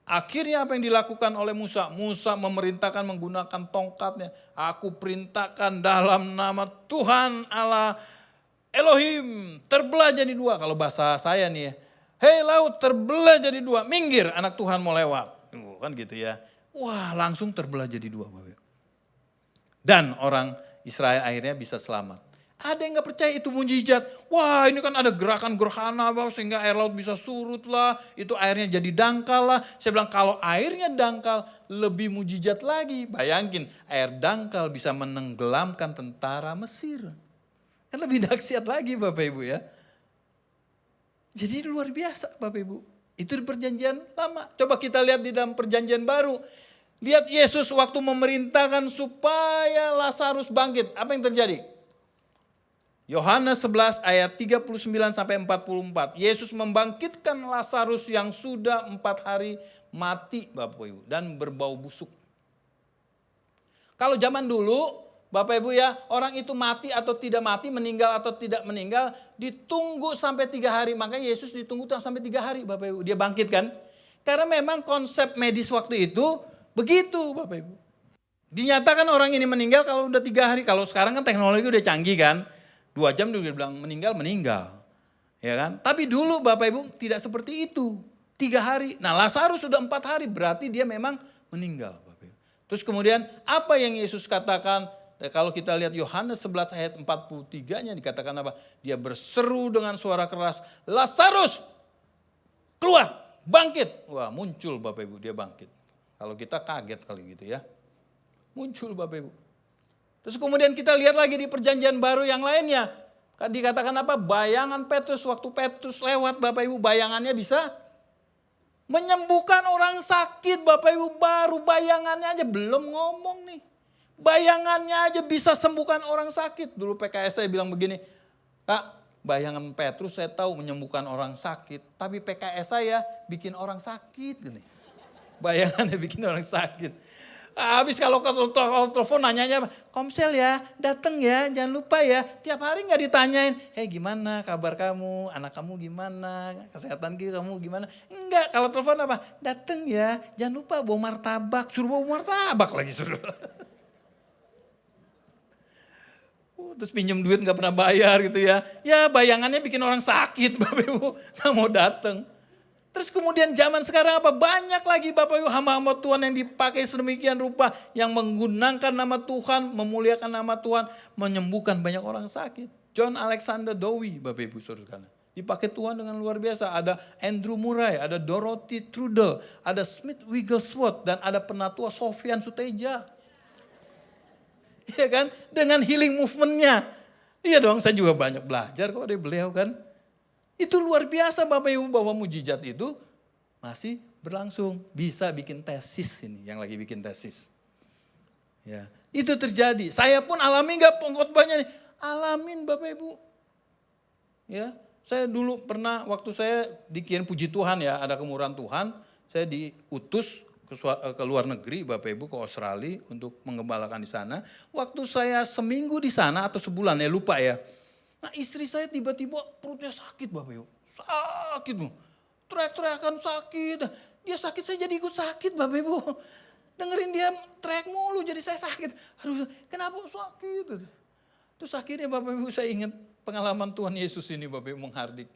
Akhirnya apa yang dilakukan oleh Musa? Musa memerintahkan menggunakan tongkatnya. Aku perintahkan dalam nama Tuhan Allah Elohim. Terbelah jadi dua. Kalau bahasa saya nih ya. Hei laut terbelah jadi dua. Minggir anak Tuhan mau lewat. Kan gitu ya. Wah langsung terbelah jadi dua Bapak Ibu. Dan orang Israel akhirnya bisa selamat. Ada yang gak percaya itu mujizat. Wah ini kan ada gerakan gerhana sehingga air laut bisa surut lah. Itu airnya jadi dangkal lah. Saya bilang kalau airnya dangkal lebih mujizat lagi. Bayangin air dangkal bisa menenggelamkan tentara Mesir. Kan lebih dahsyat lagi Bapak Ibu ya. Jadi luar biasa Bapak Ibu. Itu di perjanjian lama. Coba kita lihat di dalam perjanjian baru. Lihat Yesus waktu memerintahkan supaya Lazarus bangkit. Apa yang terjadi? Yohanes 11 ayat 39 sampai 44. Yesus membangkitkan Lazarus yang sudah 4 hari mati Bapak Ibu dan berbau busuk. Kalau zaman dulu Bapak Ibu ya, orang itu mati atau tidak mati, meninggal atau tidak meninggal, ditunggu sampai 3 hari. Makanya Yesus ditunggu sampai 3 hari Bapak Ibu, dia bangkit kan. Karena memang konsep medis waktu itu begitu Bapak Ibu. Dinyatakan orang ini meninggal kalau udah 3 hari. Kalau sekarang kan teknologi udah canggih kan. 2 jam dia bilang meninggal. Ya kan? Tapi dulu Bapak Ibu tidak seperti itu. 3 hari. Nah Lazarus sudah 4 hari berarti dia memang meninggal Bapak Ibu. Terus kemudian apa yang Yesus katakan? Kalau kita lihat Yohanes 11 ayat 43-nya dikatakan apa? Dia berseru dengan suara keras, Lazarus keluar, bangkit. Wah muncul Bapak Ibu, dia bangkit. Kalau kita kaget kali gitu ya. Muncul Bapak Ibu. Terus kemudian kita lihat lagi di perjanjian baru yang lainnya. Dikatakan apa? Bayangan Petrus, waktu Petrus lewat Bapak Ibu, bayangannya bisa menyembuhkan orang sakit Bapak Ibu. Baru bayangannya aja, belum ngomong nih. Bayangannya aja bisa sembuhkan orang sakit. Dulu PKS saya bilang begini, Kak, bayangan Petrus saya tahu menyembuhkan orang sakit. Tapi PKS saya bikin orang sakit gini. Bayangannya bikin orang sakit. Habis kalau telepon nanyanya, Komsel ya, datang ya, jangan lupa ya. Tiap hari nggak ditanyain, gimana kabar kamu, anak kamu gimana, kesehatan kamu gimana. Enggak, kalau telepon apa, datang ya, jangan lupa bawa martabak, suruh bawa martabak lagi suruh. Terus pinjam duit nggak pernah bayar gitu ya. Ya bayangannya bikin orang sakit Bapak Ibu, nggak mau datang. Terus kemudian zaman sekarang apa? Banyak lagi Bapak Ibu hamba-hamba Tuhan yang dipakai sedemikian rupa. Yang menggunakan nama Tuhan, memuliakan nama Tuhan, menyembuhkan banyak orang sakit. John Alexander Dowie Bapak Ibu saudara. Dipakai Tuhan dengan luar biasa. Ada Andrew Murray, ada Dorothy Trudel, ada Smith Wigglesworth, dan ada penatua Sofyan Suteja. Iya kan? Dengan healing movement-nya. Iya dong, saya juga banyak belajar kok dari beliau kan. Itu luar biasa Bapak Ibu bahwa mujizat itu masih berlangsung. Bisa bikin tesis ini, yang lagi bikin tesis. Ya, itu terjadi. Saya pun alami gak pengkhotbahnya nih? Alamin Bapak Ibu. Ya, saya dulu pernah waktu saya dikirim puji Tuhan ya, ada kemurahan Tuhan. Saya diutus ke luar negeri Bapak Ibu, ke Australia untuk mengembalakan di sana. Waktu saya seminggu di sana atau sebulan ya lupa ya. Nah istri saya tiba-tiba perutnya sakit Bapak Ibu. Sakit Bu. Teriak-teriakan sakit. Dia sakit saya jadi ikut sakit Bapak Ibu. Dengerin dia teriak mulu jadi saya sakit. Aduh kenapa sakit. Terus akhirnya Bapak Ibu saya ingat pengalaman Tuhan Yesus ini Bapak Ibu menghardik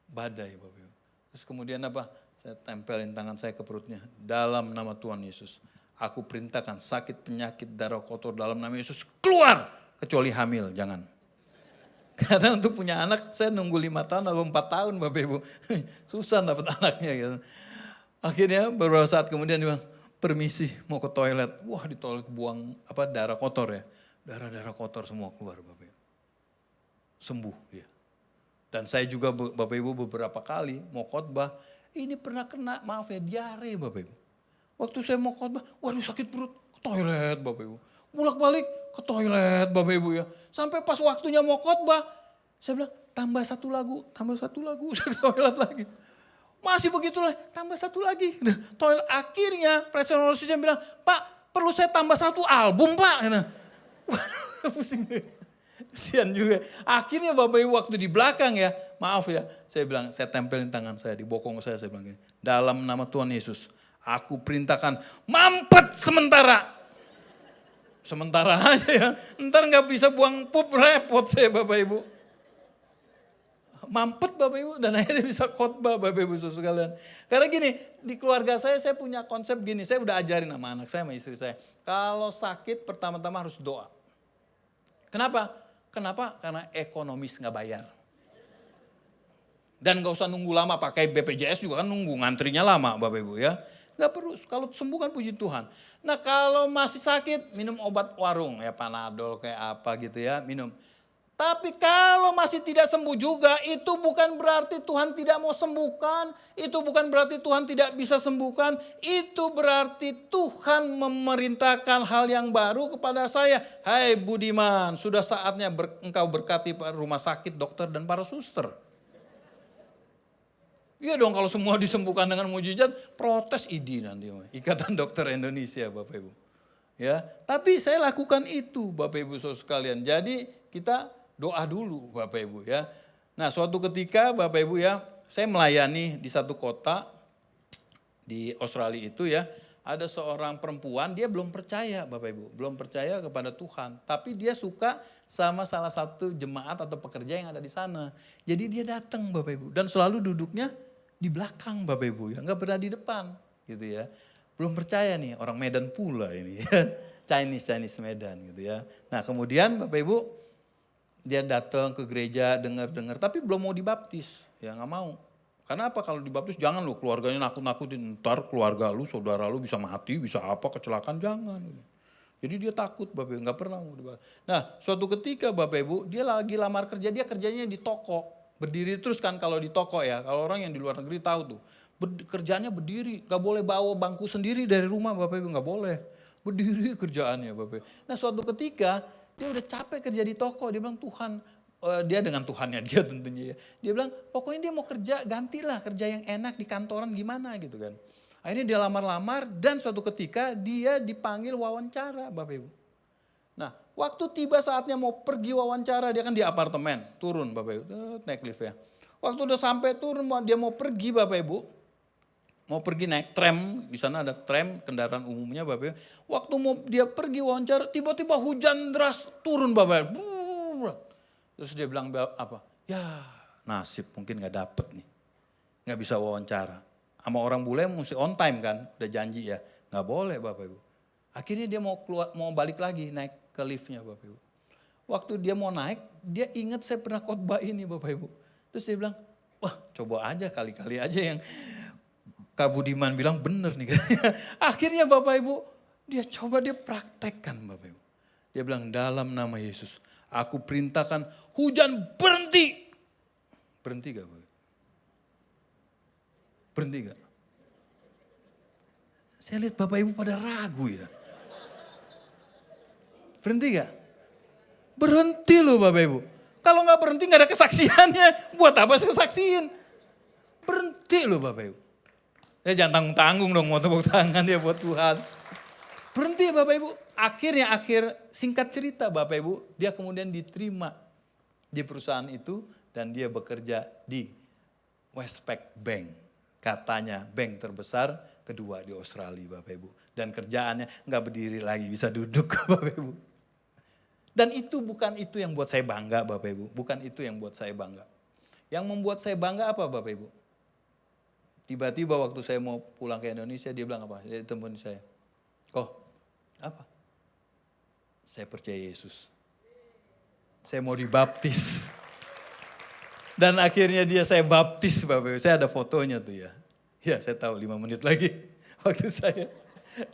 badai Bapak Ibu. Terus kemudian apa? Saya tempelin tangan saya ke perutnya. Dalam nama Tuhan Yesus. Aku perintahkan sakit penyakit darah kotor dalam nama Yesus keluar. Kecuali hamil jangan. Karena untuk punya anak saya nunggu 5 tahun atau 4 tahun Bapak Ibu. Susah dapat anaknya gitu. Akhirnya beberapa saat kemudian dia bilang, permisi mau ke toilet. Wah di toilet buang darah kotor ya. Darah-darah kotor semua keluar Bapak Ibu. Sembuh dia. Dan saya juga Bapak Ibu beberapa kali mau khotbah. Ini pernah kena maaf ya diare Bapak Ibu. Waktu saya mau khotbah, waduh sakit perut. Ke toilet Bapak Ibu. Bolak-balik ke toilet Bapak Ibu ya. Sampai pas waktunya mau khotbah, saya bilang tambah satu lagu, saya ke toilet lagi. Masih begitulah, tambah satu lagi. Toilet akhirnya presiden bilang, Pak perlu saya tambah satu album Pak. Waduh pusing. Kasian juga. Akhirnya Bapak Ibu waktu di belakang ya, maaf ya. Saya bilang, saya tempelin tangan saya di bokong saya bilang gini. Dalam nama Tuhan Yesus, aku perintahkan mampet sementara. Sementara aja ya, ntar gak bisa buang pup repot saya Bapak Ibu. Mampet Bapak Ibu dan akhirnya bisa khotbah Bapak Ibu saudara sekalian. Karena gini, di keluarga saya punya konsep gini, saya udah ajarin sama anak saya sama istri saya. Kalau sakit pertama-tama harus doa. Kenapa? Karena ekonomis gak bayar. Dan gak usah nunggu lama pakai BPJS juga kan nunggu, ngantrinya lama Bapak Ibu ya. Gak perlu, kalau sembuh kan puji Tuhan. Nah kalau masih sakit minum obat warung ya Panadol kayak apa gitu ya minum. Tapi kalau masih tidak sembuh juga itu bukan berarti Tuhan tidak mau sembuhkan. Itu bukan berarti Tuhan tidak bisa sembuhkan. Itu berarti Tuhan memerintahkan hal yang baru kepada saya. Hai Budiman sudah saatnya engkau berkati rumah sakit, dokter dan para suster. Iya dong kalau semua disembuhkan dengan mujizat, protes IDI nanti, Ikatan Dokter Indonesia Bapak Ibu. Ya, tapi saya lakukan itu Bapak Ibu saudara sekalian. Jadi kita doa dulu Bapak Ibu ya. Nah suatu ketika Bapak Ibu ya, saya melayani di satu kota di Australia itu ya. Ada seorang perempuan, dia belum percaya Bapak Ibu. Belum percaya kepada Tuhan. Tapi dia suka sama salah satu jemaat atau pekerja yang ada di sana. Jadi dia datang Bapak Ibu. Dan selalu duduknya di belakang Bapak Ibu ya, nggak pernah di depan gitu ya. Belum percaya nih orang Medan pula ini ya. Chinese Medan gitu ya. Nah kemudian Bapak Ibu dia datang ke gereja dengar, tapi belum mau dibaptis. Ya nggak mau. Karena apa kalau dibaptis jangan lu keluarganya nakut-nakutin. Ntar keluarga lu, saudara lu bisa mati, bisa apa kecelakaan jangan. Jadi dia takut Bapak Ibu, nggak pernah mau dibaptis. Nah suatu ketika Bapak Ibu dia lagi lamar kerja, dia kerjanya di toko. Berdiri terus kan kalau di toko ya, kalau orang yang di luar negeri tahu tuh. Kerjaannya berdiri, gak boleh bawa bangku sendiri dari rumah Bapak Ibu, gak boleh. Berdiri kerjaannya Bapak Ibu. Nah suatu ketika dia udah capek kerja di toko, dia bilang Tuhan, dia dengan Tuhannya dia tentunya ya. Dia bilang pokoknya dia mau kerja, gantilah kerja yang enak di kantoran gimana gitu kan. Akhirnya dia lamar-lamar dan suatu ketika dia dipanggil wawancara Bapak Ibu. Nah waktu tiba saatnya mau pergi wawancara, dia kan di apartemen, turun Bapak Ibu, naik lift ya. Waktu udah sampai turun, dia mau pergi Bapak Ibu, mau pergi naik tram, di sana ada tram, kendaraan umumnya Bapak Ibu. Waktu mau dia pergi wawancara, tiba-tiba hujan deras turun Bapak Ibu. Terus dia bilang apa? Ya nasib mungkin gak dapet nih, gak bisa wawancara. Sama orang bule mesti on time kan, udah janji ya. Gak boleh Bapak Ibu. Akhirnya dia mau keluar, mau balik lagi naik ke liftnya Bapak Ibu. Waktu dia mau naik, dia ingat saya pernah khotbah ini Bapak Ibu. Terus dia bilang, wah coba aja kali-kali aja yang Kak Budiman bilang bener nih. Akhirnya Bapak Ibu, dia coba dia praktekkan Bapak Ibu. Dia bilang dalam nama Yesus, aku perintahkan hujan berhenti. Berhenti gak Bapak Ibu? Berhenti gak? Saya lihat Bapak Ibu pada ragu ya. Berhenti gak? Berhenti loh Bapak Ibu. Kalau gak berhenti gak ada kesaksiannya. Buat apa saya saksiin? Berhenti loh Bapak Ibu. Ya jangan tanggung-tanggung dong mau tepuk tangan ya buat Tuhan. Berhenti Bapak Ibu. Akhirnya singkat cerita Bapak Ibu, dia kemudian diterima di perusahaan itu dan dia bekerja di Westpac Bank. Katanya bank terbesar kedua di Australia Bapak Ibu. Dan kerjaannya gak berdiri lagi, bisa duduk Bapak Ibu. Dan itu bukan itu yang buat saya bangga Bapak Ibu. Bukan itu yang buat saya bangga. Yang membuat saya bangga apa Bapak Ibu? Tiba-tiba waktu saya mau pulang ke Indonesia, dia bilang apa? Dia temuin saya. Kok? Apa? Saya percaya Yesus. Saya mau dibaptis. Dan akhirnya saya baptis Bapak Ibu. Saya ada fotonya tuh ya. Ya saya tahu 5 menit lagi waktu saya.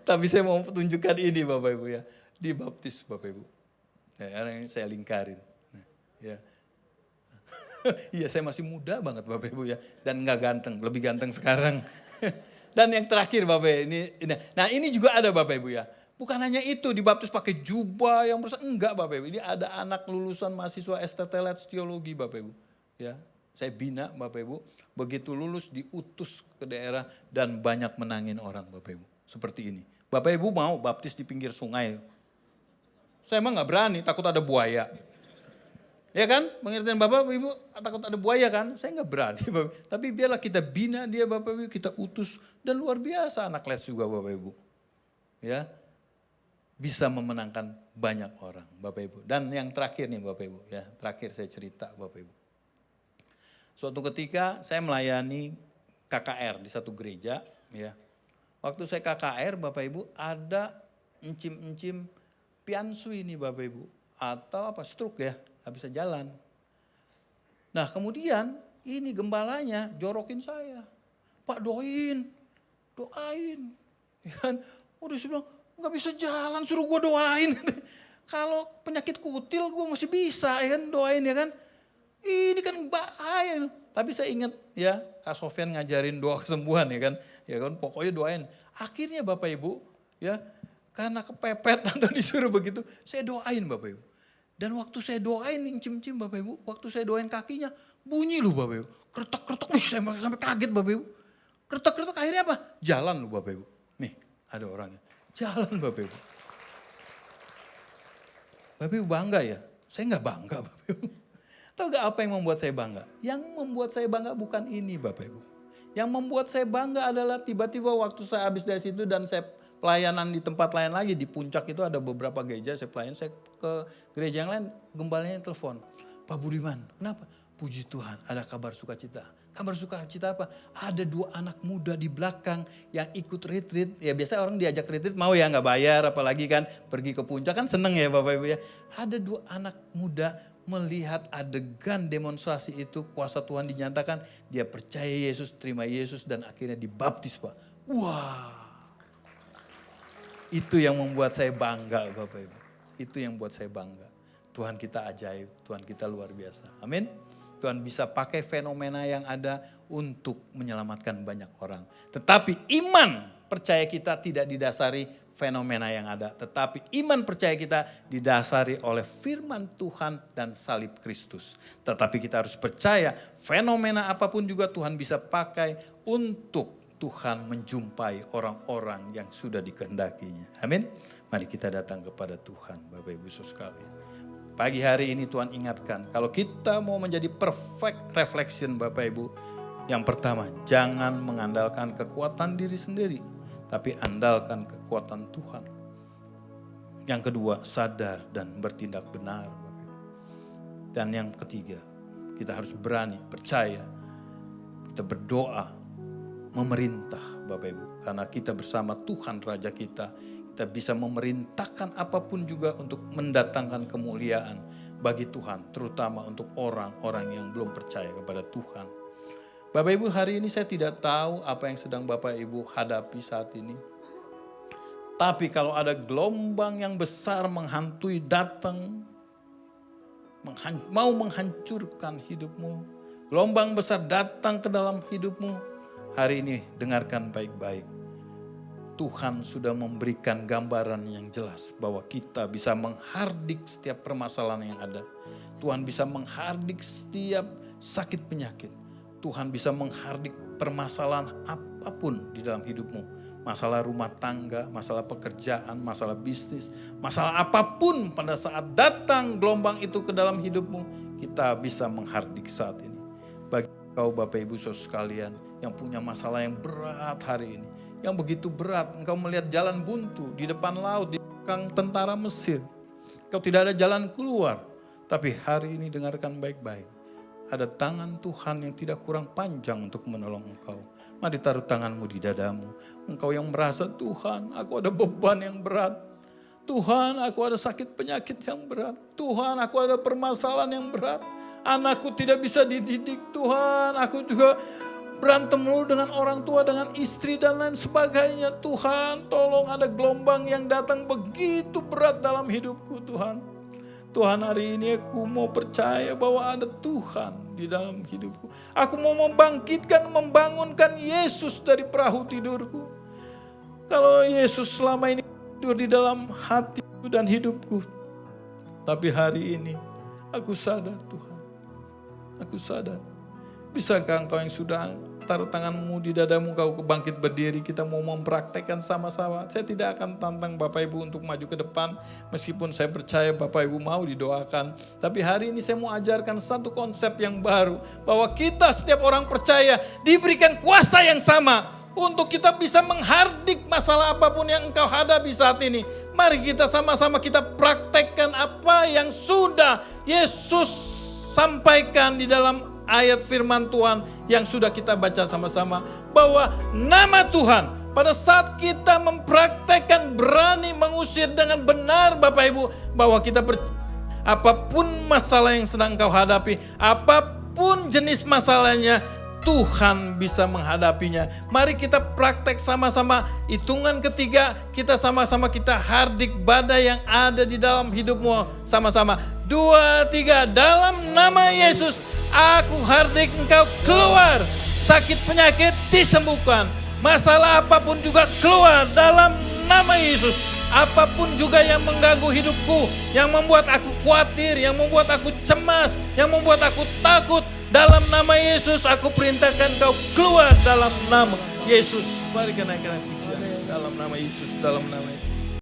Tapi saya mau tunjukkan ini Bapak Ibu ya. Dibaptis Bapak Ibu. Nah, ini saya lingkarin. Nah, ya. Iya saya masih muda banget Bapak Ibu ya. Dan gak ganteng, lebih ganteng sekarang. Dan yang terakhir Bapak ini. Nah ini juga ada Bapak Ibu ya. Bukan hanya itu dibaptis pakai jubah yang besar. Enggak Bapak Ibu. Ini ada anak lulusan mahasiswa STT Teologi Bapak Ibu. Ya, saya bina Bapak Ibu. Begitu lulus diutus ke daerah dan banyak menangin orang Bapak Ibu. Seperti ini. Bapak Ibu mau baptis di pinggir sungai. Saya emang gak berani, takut ada buaya. Ya kan, pengertian Bapak Ibu takut ada buaya kan, saya gak berani Bapak. Tapi biarlah kita bina dia Bapak Ibu, kita utus. Dan luar biasa anak les juga Bapak Ibu. Ya, bisa memenangkan banyak orang Bapak Ibu. Dan yang terakhir nih Bapak Ibu, ya terakhir saya cerita Bapak Ibu. Suatu ketika saya melayani KKR di satu gereja. Ya, waktu saya KKR Bapak Ibu ada encim-encim piansu ini Bapak Ibu. Atau apa, stroke ya, gak bisa jalan. Nah kemudian ini gembalanya jorokin saya. Pak doain. Ya kan, udah saya bilang gak bisa jalan suruh gue doain. Kalau penyakit kutil gue masih bisa ya kan doain ya kan. Ini kan bahaya. Tapi saya ingat ya Kak Sofyan ngajarin doa kesembuhan ya kan. Ya kan pokoknya doain. Akhirnya Bapak Ibu ya karena kepepet atau disuruh begitu saya doain Bapak Ibu. Dan waktu saya doain incim-incim Bapak Ibu. Waktu saya doain kakinya bunyi loh Bapak Ibu. Kretek-kretek nih saya sampai kaget Bapak Ibu. Kretek-kretek akhirnya apa? Jalan loh Bapak Ibu. Nih ada orangnya. Jalan Bapak Ibu. Bapak Ibu bangga ya? Saya gak bangga Bapak Ibu. Tahu gak apa yang membuat saya bangga? Yang membuat saya bangga bukan ini Bapak Ibu. Yang membuat saya bangga adalah tiba-tiba waktu saya habis dari situ dan saya pelayanan di tempat lain lagi. Di puncak itu ada beberapa gereja saya pelayan. Saya ke gereja yang lain, gembalanya telepon. Pak Budiman, kenapa? Puji Tuhan ada kabar sukacita. Kabar sukacita apa? Ada 2 anak muda di belakang yang ikut retreat. Ya biasa orang diajak retreat mau ya gak bayar. Apalagi kan pergi ke puncak kan seneng ya Bapak Ibu ya. Ada 2 anak muda melihat adegan demonstrasi itu kuasa Tuhan dinyatakan. Dia percaya Yesus, terima Yesus dan akhirnya dibaptis Pak. Wah. Itu yang membuat saya bangga Bapak Ibu. Itu yang membuat saya bangga. Tuhan kita ajaib, Tuhan kita luar biasa. Amin. Tuhan bisa pakai fenomena yang ada untuk menyelamatkan banyak orang. Tetapi iman percaya kita tidak didasari fenomena yang ada. Tetapi iman percaya kita didasari oleh firman Tuhan dan salib Kristus. Tetapi kita harus percaya fenomena apapun juga Tuhan bisa pakai untuk Tuhan menjumpai orang-orang yang sudah dikehendakinya. Amin. Mari kita datang kepada Tuhan, Bapak Ibu Saudara sekalian. Pagi hari ini Tuhan ingatkan, kalau kita mau menjadi perfect reflection Bapak Ibu, yang pertama, jangan mengandalkan kekuatan diri sendiri, tapi andalkan kekuatan Tuhan. Yang kedua, sadar dan bertindak benar Bapak Ibu. Dan yang ketiga, kita harus berani, percaya, kita berdoa, memerintah Bapak Ibu. Karena kita bersama Tuhan Raja kita bisa memerintahkan apapun juga untuk mendatangkan kemuliaan bagi Tuhan. Terutama untuk orang-orang yang belum percaya kepada Tuhan. Bapak Ibu, hari ini saya tidak tahu apa yang sedang Bapak Ibu hadapi saat ini. Tapi kalau ada gelombang yang besar menghantui datang, mau menghancurkan hidupmu. Gelombang besar datang ke dalam hidupmu. Hari ini dengarkan baik-baik. Tuhan sudah memberikan gambaran yang jelas bahwa kita bisa menghardik setiap permasalahan yang ada. Tuhan bisa menghardik setiap sakit penyakit. Tuhan bisa menghardik permasalahan apapun di dalam hidupmu. Masalah rumah tangga, masalah pekerjaan, masalah bisnis, masalah apapun pada saat datang gelombang itu ke dalam hidupmu, kita bisa menghardik saat ini. Bagi kau Bapak Ibu Saudara sekalian yang punya masalah yang berat hari ini, yang begitu berat, engkau melihat jalan buntu di depan laut, di belakang tentara Mesir. Engkau tidak ada jalan keluar. Tapi hari ini dengarkan baik-baik. Ada tangan Tuhan yang tidak kurang panjang untuk menolong engkau. Mari taruh tanganmu di dadamu. Engkau yang merasa, Tuhan aku ada beban yang berat. Tuhan aku ada sakit penyakit yang berat. Tuhan aku ada permasalahan yang berat. Anakku tidak bisa dididik Tuhan. Aku juga berantem mulu dengan orang tua, dengan istri dan lain sebagainya. Tuhan tolong, ada gelombang yang datang begitu berat dalam hidupku Tuhan. Tuhan hari ini aku mau percaya bahwa ada Tuhan di dalam hidupku. Aku mau membangunkan Yesus dari perahu tidurku. Kalau Yesus selama ini tidur di dalam hatiku dan hidupku. Tapi hari ini aku sadar Tuhan. Aku sadar. Bisakah engkau yang sudah taruh tanganmu di dadamu, kau bangkit berdiri, kita mau mempraktekkan sama-sama. Saya tidak akan tantang Bapak Ibu untuk maju ke depan, meskipun saya percaya Bapak Ibu mau didoakan. Tapi hari ini saya mau ajarkan satu konsep yang baru, bahwa kita setiap orang percaya diberikan kuasa yang sama untuk kita bisa menghardik masalah apapun yang engkau hadapi saat ini. Mari kita sama-sama kita praktekkan apa yang sudah Yesus sampaikan di dalam ayat firman Tuhan yang sudah kita baca sama-sama, bahwa nama Tuhan pada saat kita mempraktekkan, berani mengusir dengan benar Bapak Ibu, bahwa kita apapun masalah yang sedang kau hadapi, apapun jenis masalahnya, Tuhan bisa menghadapinya. Mari kita praktek sama-sama. Hitungan ketiga, kita sama-sama kita hardik badai yang ada di dalam hidupmu. Sama-sama. 2, 3, dalam nama Yesus, aku hardik engkau keluar. Sakit penyakit disembuhkan. Masalah apapun juga keluar dalam nama Yesus. Apapun juga yang mengganggu hidupku, yang membuat aku khawatir, yang membuat aku cemas, yang membuat aku takut, dalam nama Yesus aku perintahkan kau keluar dalam nama Yesus. Mari kenaikan dalam nama Yesus, dalam nama Yesus.